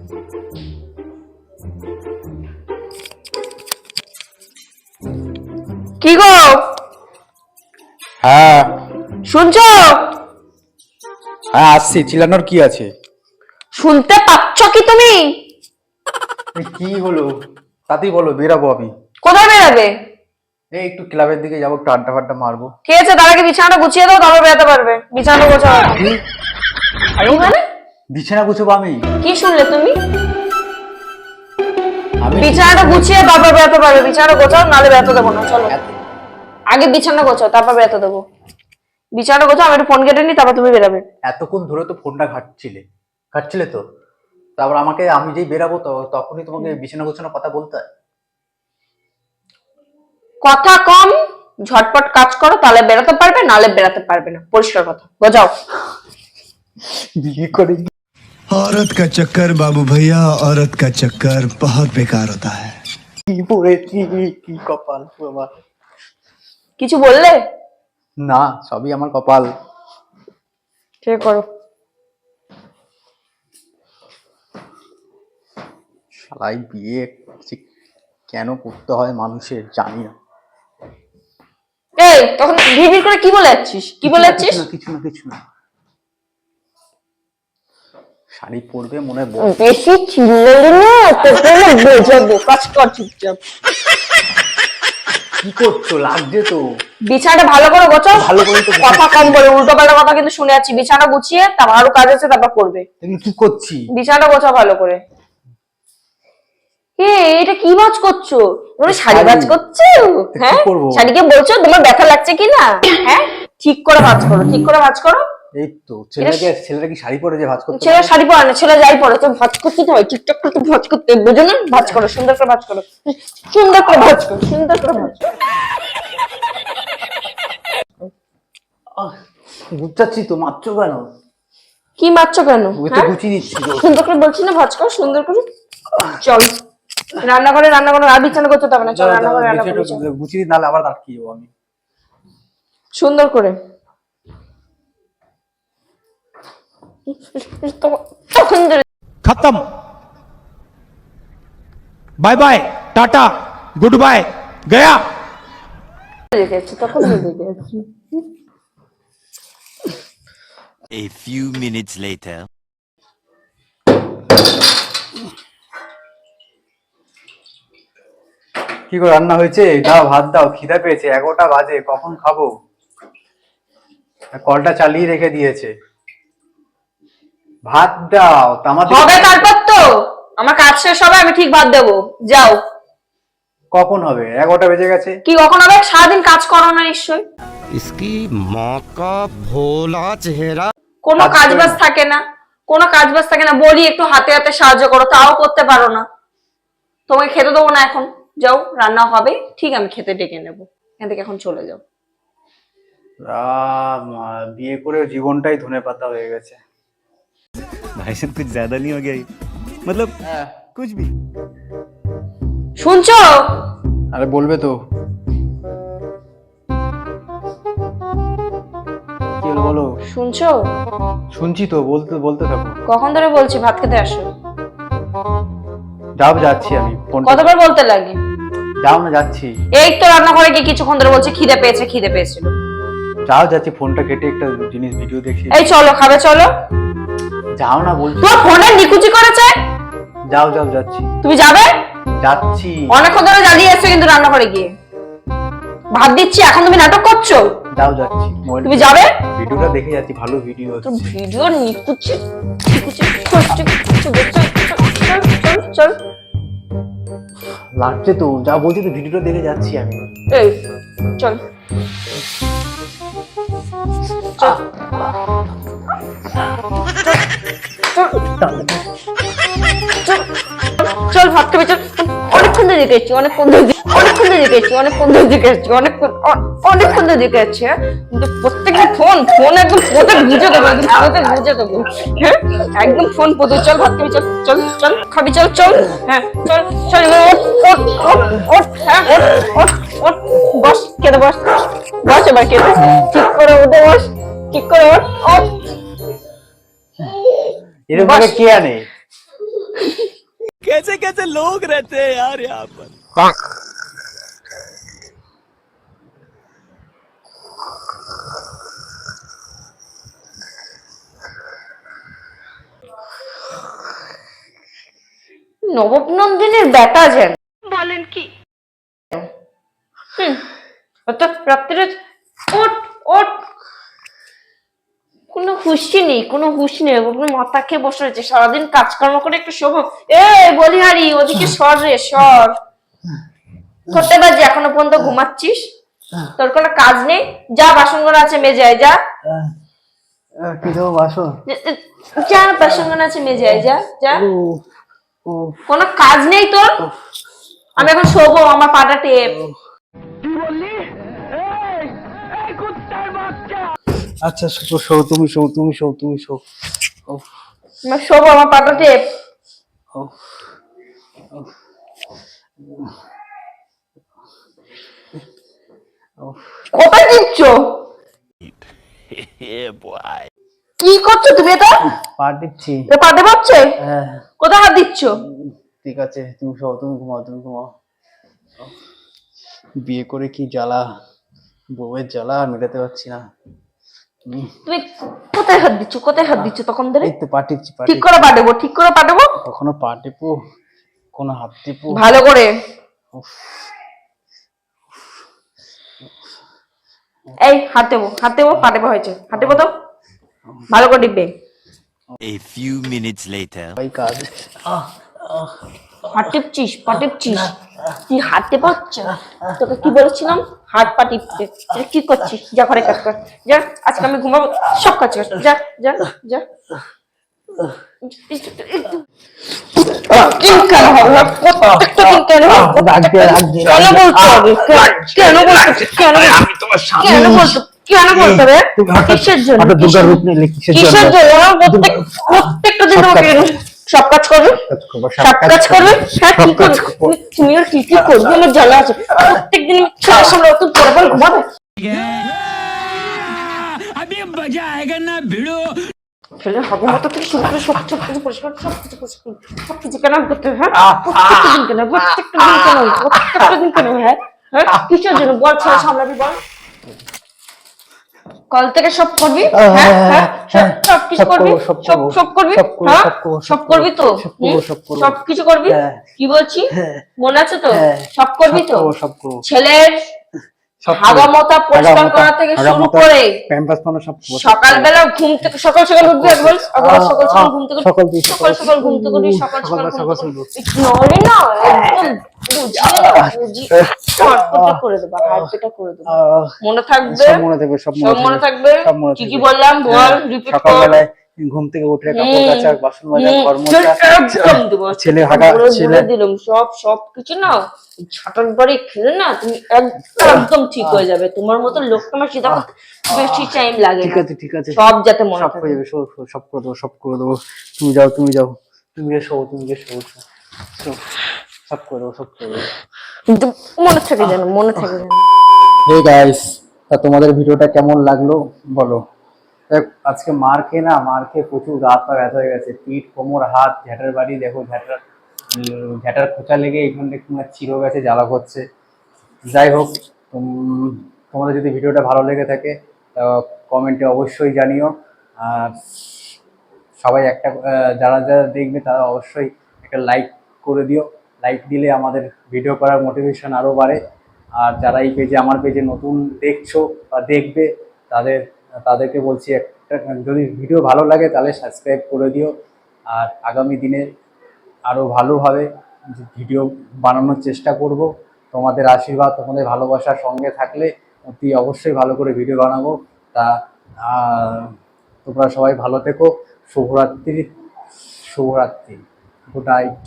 কি গো? হ্যাঁ শুনছো? হ্যাঁ আসছি, চিল্লানোর কি আছে? শুনতে পাচ্ছ কি তুমি? কি হলো তাতেই বলো, বেরাবো আমি। কোথায় বেরাবে? এই একটু ক্লাবের দিকে যাবো, একটু আড্ডা ফাড্ডা মারবো। ঠিক আছে, তার আগে বিছানাটা গুছিয়ে দাও, তারপর বেরাতে পারবে। বিছানা গোছাও। কি মানে? বিছানা গুছাবো আমি? কি শুনলে তুমি? আমি বিছানাটা গুছিয়ে তারপর বেরাতে পারবে। বিছানাটা গোছাও, নালে বেরাতে দেবো না। চলো আগে বিছানা গোছাও, তারপর বেরাতে দেবো। বিছানাটা গোছাও, আমি একটু ফোন কেটে নি, তারপর তুমি বেরাবে। এতক্ষণ ধরে তো ফোনটা ঘাটছিলে তো, তারপর আমাকে, আমি যেই বেরাবো তখনই তোমাকে বিছানা গোছানোর কথা বলতে হয়? কথা কম, ঝটপট কাজ করো, তাহলে বেরাতে পারবে, নালে বেরাতে পারবে না। পরিষ্কার কথা, গোছাও। বিয়ে করে औरत का चक्कर बाबू भैया, औरत का चक्कर बहुत बेकार होता है। কি পড়েছি, কি কপাল বাবা। কিছু বললে? না, সবই আমার কপাল। ঠিক করো। শালাই বিয়ে কেন করতে হয় মানুষের, জানি না। এই তখন ভিড় করে কি বলে যাচ্ছিস? কি বলে যাচ্ছিস? কিছু না। শাড়ি পরবে মনে হয় বেশি চিল্লালি না, তোকে না বোঝাবো। কাজ কর চুপচাপ। কি করছো? লাগছে তো। বিছানাটা ভালো করে গোছাও। ভালো করে তো কথা কম বলে, উল্টো পাল্টা কথা কিন্তু শুনে যাচ্ছি। বিছানা গুছিয়ে তারপর আরো কাজ আছে, তারপর করবে। এগুলো কি করছি? বিছানাটা গোছাও ভালো করে। এটা কি বাজ করছো? তোমরা শাড়ি বাজ করছো? হ্যাঁ, শাড়িকে বলছো তোমার ব্যথা লাগছে কিনা? হ্যাঁ, ঠিক করে ভাঁজ করো, ঠিক করে ভাঁজ করো। এই তো ছেলেটা কি শাড়ি পরে যে ভাঁজ করতে? ছেলে শাড়ি পরে না, ছেলে যাই পরে, তো ভাঁজ করতে হয়, ঠিকঠাক করে ভাঁজ করতে, বুঝো না? ভাঁজ করো, সুন্দর করে ভাঁজ করো, সুন্দর করে ভাঁজ করো, সুন্দর করে ভাঁজ করো। গুচ্ছাচ্ছি তো, মারছো কেন? কি মারছো কেন? গুছিয়ে দিচ্ছি তো। সুন্দর করে বলছি না, ভাঁজ করো সুন্দর করে। চল রান্নাঘরে, আর বিছানা করতে হবে না। চল রান্নাঘরে, গুছিয়ে নাহলে আবার আটকে যাবো আমি। সুন্দর করে। खत्म। Bye bye, tata, goodbye, गया। তখন দেখে যাচ্ছি। A few minutes later. কি করে রান্না হয়েছে? দাও ভাত দাও, খিদে পেয়েছে, 11টা বাজে, কখন খাবো? কলটা চালিয়ে রেখে দিয়েছে। ভাত দাও। হবে তারপর তো আমার কাজ শেষ হবে, আমি ঠিক ভাত দেবো। যাও। কখন হবে? 11টা বেজে গেছে। কি কখন হবে? সারাদিন কাজ করো না নিশ্চয়। इसकी माँ का भोला चेहरा। কোনো কাজ বাজ থাকে না, কোনো কাজ বাজ থাকে না। বলি একটু হাতে হাতে সাহায্য করো, তাও করতে পারো না। তোমাকে খেতে দেবো না এখন। যাও, রান্না হবে ঠিক, আমি খেতে ডেকে নেবো। এখান থেকে এখন চলে যাও। বিয়ে করে জীবনটাই ধনেপাতা হয়ে গেছে। भाई साहब कुछ ज्यादा नहीं हो गया ये? मतलब कुछ भी। শুনছো? আরে বলবে তো। কি হলো বলো? শুনছো? শুনছি তো, বলতে থাকো। কখন ধরে বলছি ভাত খেতে আসো। যাচ্ছি আমি। কতবার বলতে লাগে? যাও না, যাচ্ছি। এই তো রান্নাঘরে গিয়ে কিছুক্ষণ ধরে বলছে খিদে পেয়েছিল। যাচ্ছি, ফোনটা কেটে একটা জিনিস ভিডিও দেখছি। এই চলো, খাবে চলো। যাও না বলছি। তোমার ফোনে নিকুচি করেছে। যাও যাচ্ছি। তুমি যাবে? যাচ্ছি। অনেকক্ষণ ধরে জ্বালিয়ে এসছো কিন্তু রান্নাঘরে গিয়ে। ভাত দিচ্ছি, এখন তুমি নাটক করছো। যাচ্ছি। তুমি যাবে? ভিডিওটা দেখে যাচ্ছি, ভালো ভিডিও হচ্ছে। ভিডিও নিকুচি চল। লাগছে তো, যা বলছি তো, ভিডিওটা দেখে যাচ্ছি আমি। এই চল চল ভাত খাবি চল। অনেকক্ষণ ধরে দেখেছি, কিন্তু প্রত্যেকটা ফোন একদম পোতে বুঝে দেবো, হ্যাঁ একদম ফোন পোতে। চল ভাত খাবি চল খাবি চল। হ্যাঁ চল ওঠ, বস খেতে বস এবার খেতে। ঠিক করে উঠে বস, ঠিক করে ওঠ। এরকম কে আনে? कैसे कैसे लोग रहते हैं यार यहाँ पर। নবাব নন্দিনীর বেটা যেন বলেন কি রাত্রে ওঠ ওঠ, কোনো হুঁশি নেই, কোনো হুঁশ নেই, কোনো মাথা খেয়ে বসে রয়েছে সারাদিন কাজকর্ম করে একটু শোভো। বলিহারি ওদিকে সর রে সর, করতে বাজে এখনো পর্যন্ত ঘুমাচ্ছিস? তোর কোনো কাজ নেই? যা বাসনগুলো আছে মেজে আয়, যা কি দেবো বাসন? যা বাসনগুলো আছে মেজে আয়, যা যা। কোনো কাজ নেই তোর? আমি এখন শোবো, আমার পাটা টেপ। আচ্ছা শো, তুমি শো, তুমি শো, তুমি শো। আমার শোবো, আমার পাটা টেপ। কোথায় দিচ্ছ? কি করছো তুমি? এটা পা টিপছি। পা দেবাচ্ছে? হ্যাঁ। কোথায় হাত দিচ্ছ? ঠিক আছে, তুমি শো, তুমি ঘুমাও, তুমি ঘুমাও। বিয়ে করে কি জ্বালা, বউয়ের জ্বালা মেটাতে পারছি না। তুমি কোথায় হাত দিচ্ছ? কোথায় হাত দিচ্ছ তখন ধরে? এই তো পা টিপছি। ঠিক করে পা দেবো, ঠিক করে পা দেবো। কখনো পা টিপো, কোনো হাত টিপো, ভালো করে। এই হাত দেবো, হাত দেবো, পা দেবো হয়েছে, হাত দেবো তো ভালো করে টিপবে। A few minutes later. ভাই কাজ। হাত টিপছিস, পা টিপছিস, তুই হাত টেপাচ্ছ? তোকে কি বলেছিলাম হাত পা টিপতে? এটা কি করছিস? যা ঘরে কাজ কর, যা। আজকে আমি ঘুমাবো, সব কাজ কর, যা যা যা। কেন হবে না? প্রত্যেকটা দিন কেন হবে? কেন বলতে হবে? কেন বলতে? কেন আমি তোমার স্বামী। কেন বলতে? কেন বলতে হবে? কিসের জন্য? দুর্গার রূপ নিলে কিসের জন্য? কিসের জন্য? প্রত্যেকটা দিন তোমাকে সব কাজ করবে, সব কাজ করবে। হ্যাঁ কি করবে? তুমি আর কি কি করবে আমার জানা আছে। প্রত্যেকদিন ছেলের সামনে অত পরে পরে ঘুমাবে। अभी मजा आएगा ना भिड़ो। ছেলে হবে মতো থেকে শুরু করে সব কিছু পরিষ্কার, সব কিছু পরিষ্কার, সব কিছু কেন করতে হয়? প্রত্যেকটা দিন কেন? প্রত্যেকটা দিন কেন? প্রত্যেকটা দিন কেন? হ্যাঁ হ্যাঁ কিসের জন্য বল? ছেলে সামলাবি বল। কল থেকে সব করবি? হ্যাঁ হ্যাঁ সব কিছু করবি, সব করবি, হ্যাঁ সব করবি তো? সব কিছু করবি? কি বলছি মনে আছে তো? সব করবি তো? ছেলের হাগামোতা পরিষ্কার করা থেকে শুরু করে সকালবেলা ঘুম থেকে সকাল সকাল উঠবি একবার, সকাল সকাল ঘুম থেকে সকাল সকাল ঘুম থেকে উঠবি, সকাল সকাল নড়ে না একদম বুঝিয়ে হার্টটা করে দেবো, হার্টটা করে দেবো। মনে থাকবে? মনে থাকবে, সব মনে থাকবে। কি কি বললাম বল, রিপিট কর। সকালবেলায় ঘুম থেকে উঠে কাপড় কাচা, বাসন মাজা, ঘর মোছা, একদম দেবো। ছেলে হাগা, ছেলে দিলাম সব কিছু না ছাটার বাড়ি খেলে না তুমি একদম ঠিক হয়ে যাবে। তোমার মতো লোকটা আমার চিন্তা করতে বেশি টাইম লাগে না। ঠিক আছে ঠিক আছে, সব যাতে মনে সব থাকে। হয়ে যাবে, সব করে দেবো, সব করে দেবো। তুমি যাও, তুমি যাও, তুমি গিয়ে শো, তুমি গিয়ে শো, সব করে দেবো, সব করে দেবো। কিন্তু মনে থাকে যেন, মনে থাকে যেন। হে গাইস, তা তোমাদের ভিডিওটা কেমন লাগলো বলো। আজকে মার খেয়ে প্রচুর গা পা ব্যথা হয়ে গেছে, পিঠ কোমর হাত, ঝ্যাটার বাড়ি দেখো, ঝ্যাটার খোঁচা লেগে এখানটা একটু চিরো গেছে, জ্বালা করছে। যাই হোক, তোমাদের যদি ভিডিওটা ভালো লেগে থাকে কমেন্টে অবশ্যই জানিও। আর সবাই একটা যারা যারা দেখবে তারা অবশ্যই একটা লাইক করে দিও। লাইক দিলে আমাদের ভিডিও করার মোটিভেশন আরও বাড়ে। আর যারা এই পেজে, আমার পেজে নতুন দেখছো বা দেখবে, তাদেরকে বলছি একটা, যদি ভিডিও ভালো লাগে তাহলে সাবস্ক্রাইব করে দিও। আর আগামী দিনে আরও ভালোভাবে ভিডিও বানানোর চেষ্টা করব। তোমাদের আশীর্বাদ, তোমাদের ভালোবাসার সঙ্গে থাকলে অতি অবশ্যই ভালো করে ভিডিও বানাবো। তা তোমরা সবাই ভালো থেকো। শুভরাত্রি, গুড নাইট।